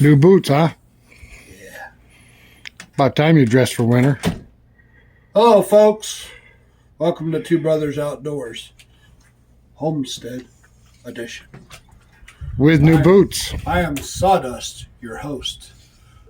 New boots, huh? Yeah. About time you dressed for winter. Hello, folks. Welcome to Two Brothers Outdoors, Homestead Edition. With new boots. I am Sawdust, your host.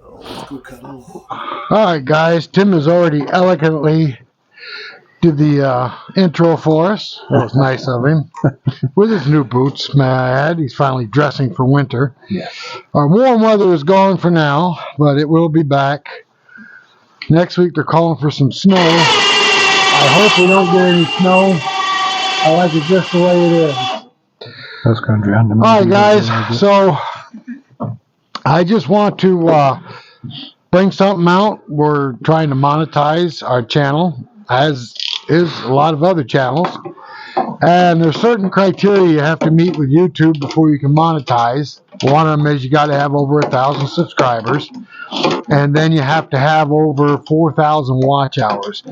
Let's go cut a log. All right, guys. Tim has already elegantly did the intro for us. That was nice of him. With his new boots, may I add. He's finally dressing for winter. Yeah. Our warm weather is gone for now, but it will be back. Next week, they're calling for some snow. I hope we don't get any snow. I like it just the way it is. That's country. All right, guys. So I just want to bring something out. We're trying to monetize our channel, as is a lot of other channels. And there's certain criteria you have to meet with YouTube before you can monetize. One of them is you got to have over 1,000 subscribers. And then you have to have over 4,000 watch hours.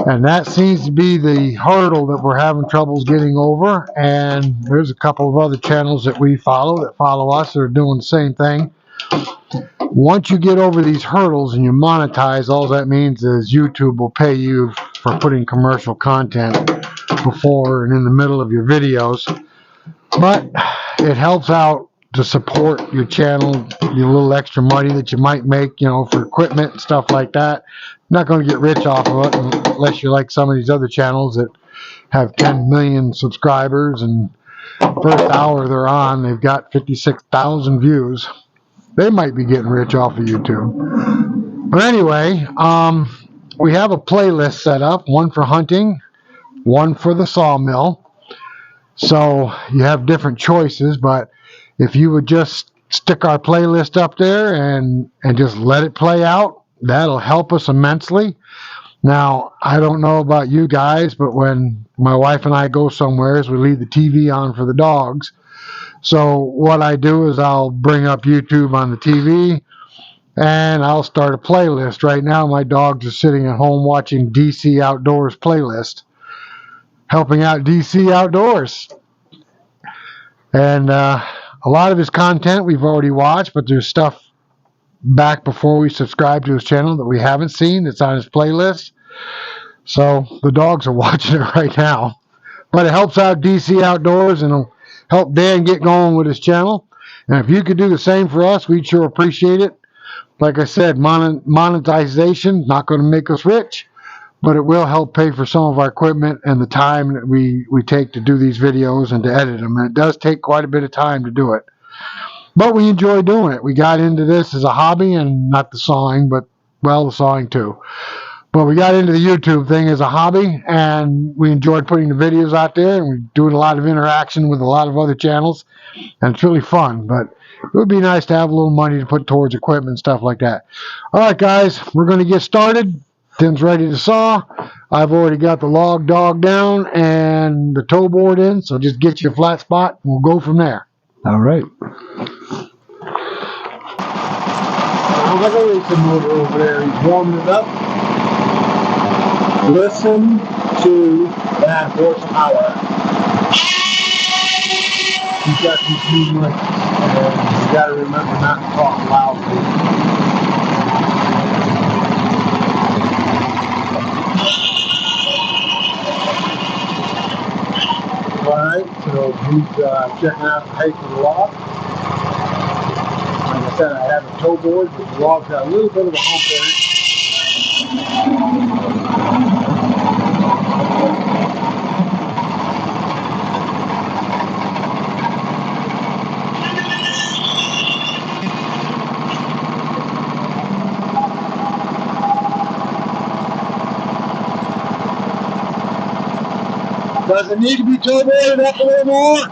And that seems to be the hurdle that we're having troubles getting over. And there's a couple of other channels that we follow us that are doing the same thing. Once you get over these hurdles and you monetize, all that means is YouTube will pay you for putting commercial content before and in the middle of your videos. But it helps out to support your channel, your little extra money that you might make, for equipment and stuff like that. You're not going to get rich off of it unless you're like some of these other channels that have 10 million subscribers and first hour they're on, they've got 56,000 views. They might be getting rich off of YouTube. But anyway, we have a playlist set up, one for hunting, one for the sawmill. So you have different choices, but if you would just stick our playlist up there and just let it play out, that'll help us immensely. Now, I don't know about you guys, but when my wife and I go somewhere, we leave the TV on for the dogs. So what I do is I'll bring up YouTube on the TV and I'll start a playlist. Right now, my dogs are sitting at home watching DC Outdoors playlist, helping out DC Outdoors. And a lot of his content we've already watched, but there's stuff back before we subscribed to his channel that we haven't seen that's on his playlist. So the dogs are watching it right now. But it helps out DC Outdoors and it'll help Dan get going with his channel. And if you could do the same for us, we'd sure appreciate it. Like I said, monetization not going to make us rich, but it will help pay for some of our equipment and the time that we take to do these videos and to edit them. And it does take quite a bit of time to do it. But we enjoy doing it. We got into this as a hobby, and not the sawing, but, well, the sawing too. But we got into the YouTube thing as a hobby, and we enjoyed putting the videos out there, and we're doing a lot of interaction with a lot of other channels, and it's really fun. But it would be nice to have a little money to put towards equipment and stuff like that. All right, guys, we're going to get started. Tim's ready to saw. I've already got the log dog down and the toe board in, so just get you a flat spot, and we'll go from there. All right. I'm going to leave the motor over there. He's warming it up. Listen to that horsepower. He's got some too much, and you got to remember not to talk loudly. Alright, so he's checking out the height of the log. Like I said, I have a toe board, but the log's got a little bit of a hump in it. Does it need to be toe boarded up a little more?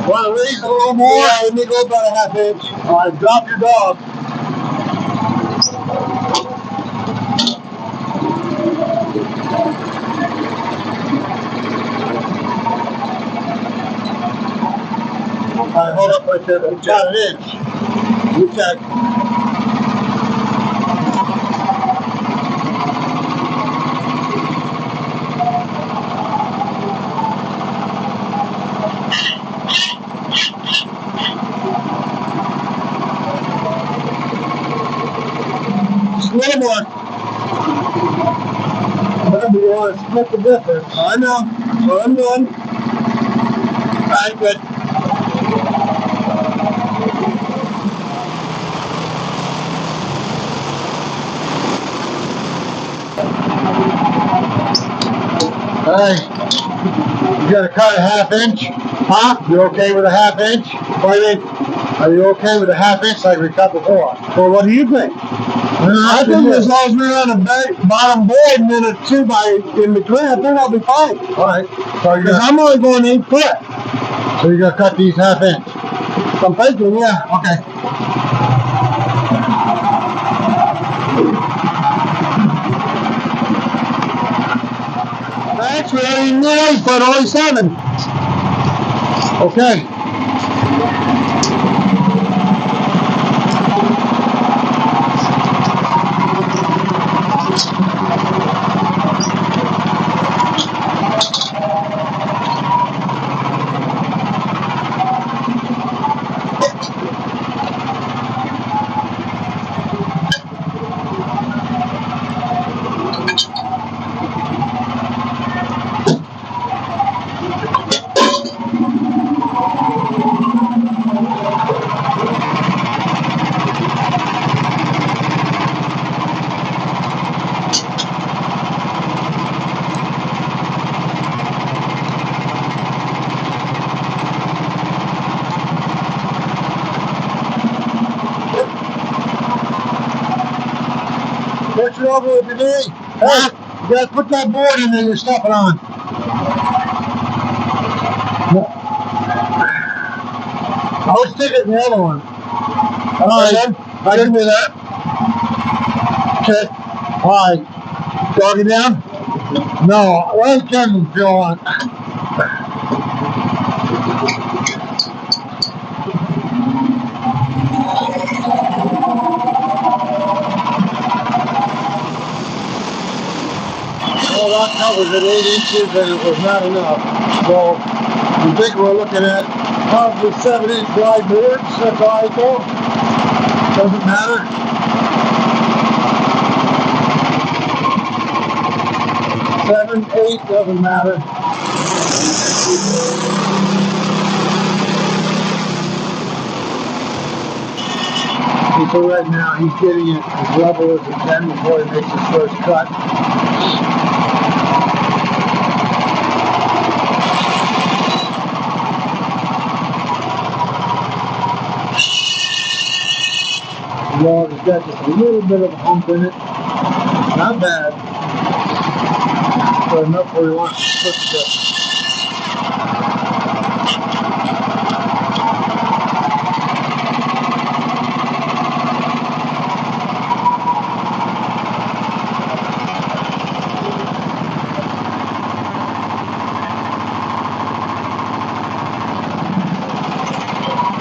Want to raise it a little more? Yeah, let me go about a 1/2 inch. All right, drop your dog. All right, hold up right there. About 1 inch. We check. but you want to split the difference. I know. That's what I'm doing. All right, good. Hey, you got to cut a 1/2 inch? Huh? You okay with a 1/2 inch? What do you mean? Are you okay with a 1/2 inch like we cut before? Well, what do you think? I think as long as we're on the bottom board and then a 2 by in between, I think I'll be fine. All right. So Because I'm only going 8 foot. you're going to cut these 1/2 inch? I'm thinking, yeah. Okay. Actually, I didn't need 8 foot, only 7. Okay. Push it over with your knee. Hey, you gotta put that board in there you're stepping on. I would stick it in the other one. All right, I can do that. Okay. All right. Dog it down? No, let it turn if you want. Well, that covers it 8 inches and it was not enough. So I think we're looking at probably 7-inch wide boards. That's all right though. Doesn't matter. 7, 8 doesn't matter. And so right now he's getting it as level as he can before he makes his first cut. The log has got just a little bit of a hump in it. Not bad. But enough where he wants to put the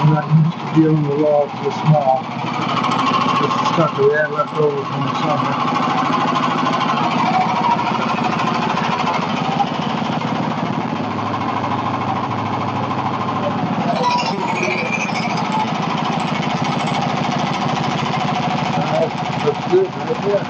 I'm not used to dealing with logs this small. This is stuff that we had left over from the summer. That's good right there.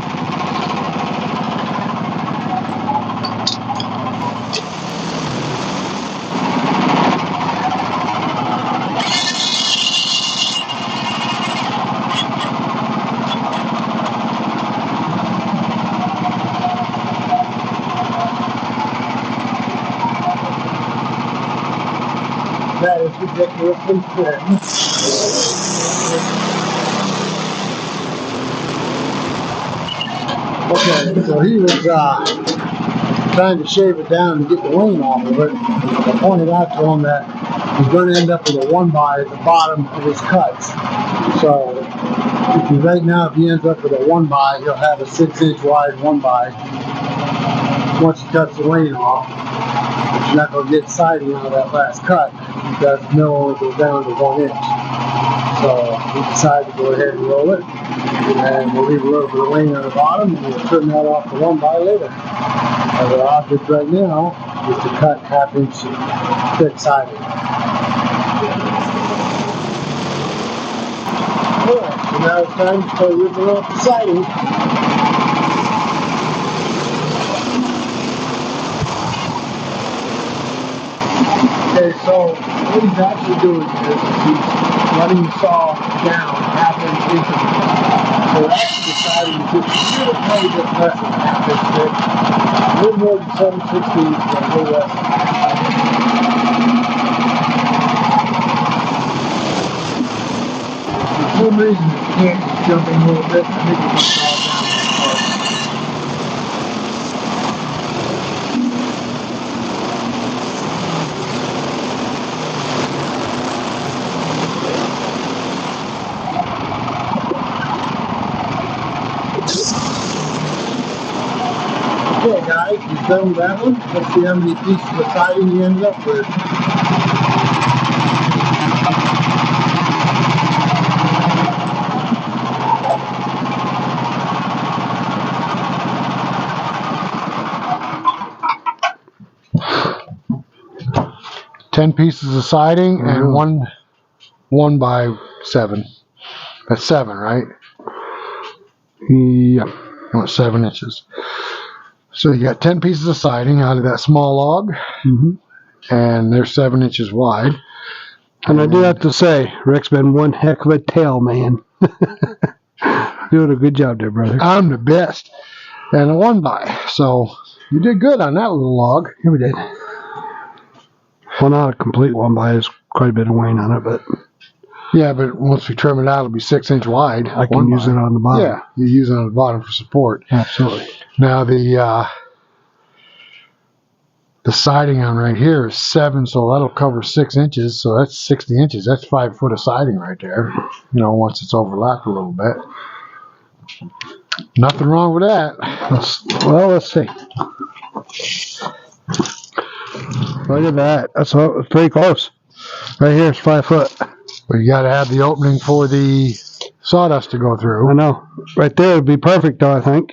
That is ridiculously thin. Okay, so he was trying to shave it down to get the lean off of it. I pointed out to him that he's going to end up with a 1x at the bottom of his cuts. So right now, if he ends up with a 1x, he'll have a 6-inch wide 1x once he cuts the lean off. But you're not going to get siding out of that last cut because the mill only goes down to 1 inch. So we decided to go ahead and roll it. And we'll leave a little bit of lean on the bottom and we'll trim that off the 1x later. As our object right now is to cut 1/2 inch thick siding. Alright, so now it's time to start ripping off the siding. Okay, so what he's actually doing is he's letting the saw down half-inch increments. So we're actually deciding just a little bit less than half-inch thick, a little more than 7/16, but a little less than for some reason the can is jumping a little bit. I think we must saw it down that part. Okay guys, he's done with that one. Let's see how many pieces of siding he ends up with. Ten pieces of siding and one by 7. That's 7, right? Yeah. 7 inches. So you got 10 pieces of siding out of that small log, and they're 7 inches wide. And I do have to say, Rick's been one heck of a tail man. Doing a good job there, brother. I'm the best. And a 1x. So you did good on that little log. Yeah, we did. Well, not a complete 1x. There's quite a bit of weight on it, but yeah, but once we trim it out, it'll be 6 inch wide. I can use it on the bottom. Yeah, you use it on the bottom for support. Absolutely. Now the siding on right here is 7, so that'll cover 6 inches. So that's 60 inches. That's 5 foot of siding right there. You know, once it's overlapped a little bit. Nothing wrong with that. Let's see. Look at that. That's pretty close. Right here is 5 foot. But you got to have the opening for the sawdust to go through. I know. Right there would be perfect, though, I think.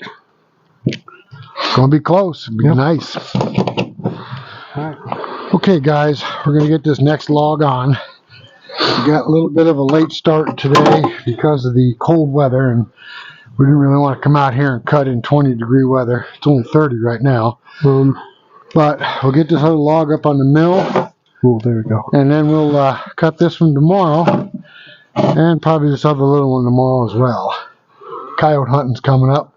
It's going to be close. It'll be nice. Okay, guys, we're going to get this next log on. We got a little bit of a late start today because of the cold weather, and we didn't really want to come out here and cut in 20-degree weather. It's only 30 right now. But we'll get this other log up on the mill. Oh, there we go. And then we'll cut this one tomorrow, and probably this other little one tomorrow as well. Coyote hunting's coming up.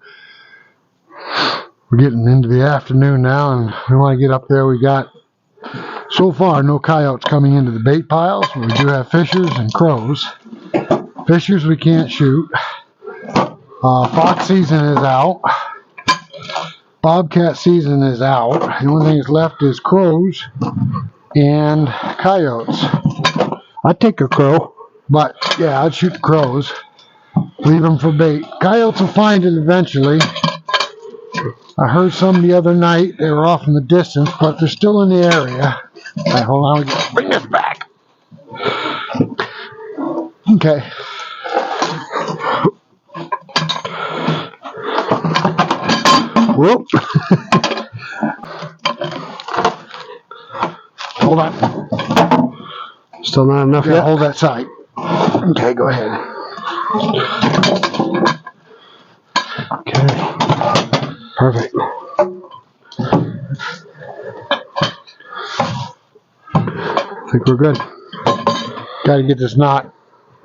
We're getting into the afternoon now, and we want to get up there. We got, so far, no coyotes coming into the bait piles. We do have fishers and crows. Fishers we can't shoot. Fox season is out. Bobcat season is out. The only thing that's left is crows and coyotes. I'd take a crow. But, yeah, I'd shoot the crows. Leave them for bait. Coyotes will find it eventually. I heard some the other night. They were off in the distance, but they're still in the area. All right, hold on. We can bring this back. Okay. Whoop. Hold on. Still not enough Yeah, yet? hold that side. Okay, go ahead. Okay. Perfect. I think we're good. Got to get this knot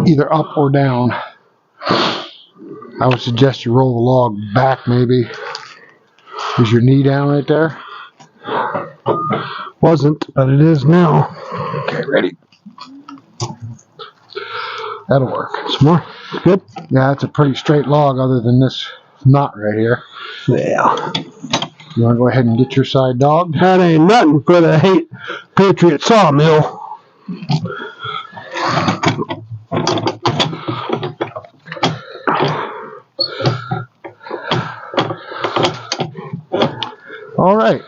either up or down. I would suggest you roll the log back maybe. Is your knee down right there? Wasn't, but it is now. Okay, ready. That'll work. Some more. Good. Yeah, it's a pretty straight log other than this knot right here. Yeah. You want to go ahead and get your side dogged? That ain't nothing for the Hudson Patriot sawmill. All right.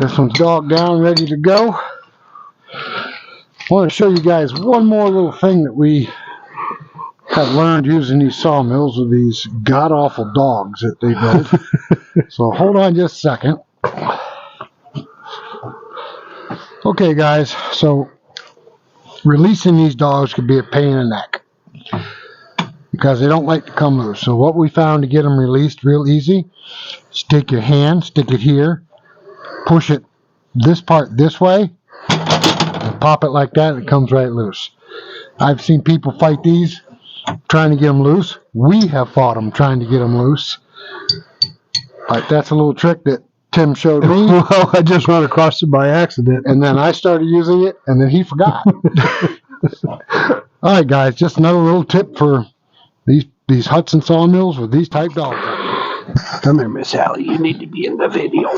This one's dogged down, ready to go. I want to show you guys one more little thing that we have learned using these sawmills with these god-awful dogs that they build. So hold on just a second. Okay, guys, so releasing these dogs could be a pain in the neck because they don't like to come loose. So what we found to get them released real easy, stick your hand, stick it here, push it this part this way, and pop it like that, and it comes right loose. I've seen people fight these, trying to get them loose. We have fought them trying to get them loose. But that's a little trick that Tim showed me. Well, I just run across it by accident. And then I started using it, and then he forgot. All right, guys, just another little tip for these Hudson sawmills with these type dogs. Come here, Miss Allie. You need to be in the video.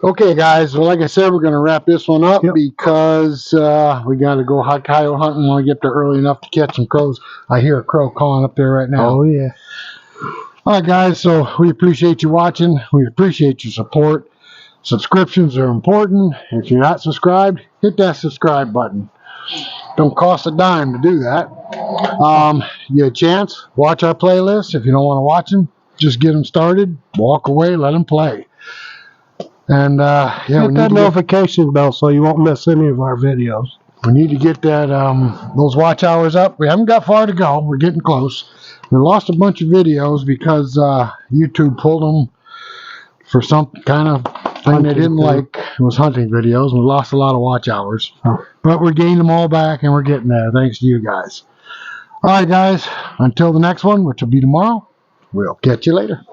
Okay, guys. Well, like I said, we're going to wrap this one up because we got to go hot coyote hunting when we get there early enough to catch some crows. I hear a crow calling up there right now. Oh, yeah. All right, guys. So we appreciate you watching. We appreciate your support. Subscriptions are important. If you're not subscribed, hit that subscribe button. Don't cost a dime to do that. You get a chance, watch our playlist. If you don't want to watch them, just get them started, walk away, let them play. And hit that notification bell so you won't miss any of our videos. We need to get that those watch hours up. We haven't got far to go. We're getting close. We lost a bunch of videos because YouTube pulled them for some kind of thing they didn't like. It was hunting videos, and we lost a lot of watch hours. But we're gaining them all back, and we're getting there thanks to you guys. All right, guys. Until the next one, which will be tomorrow, we'll catch you later.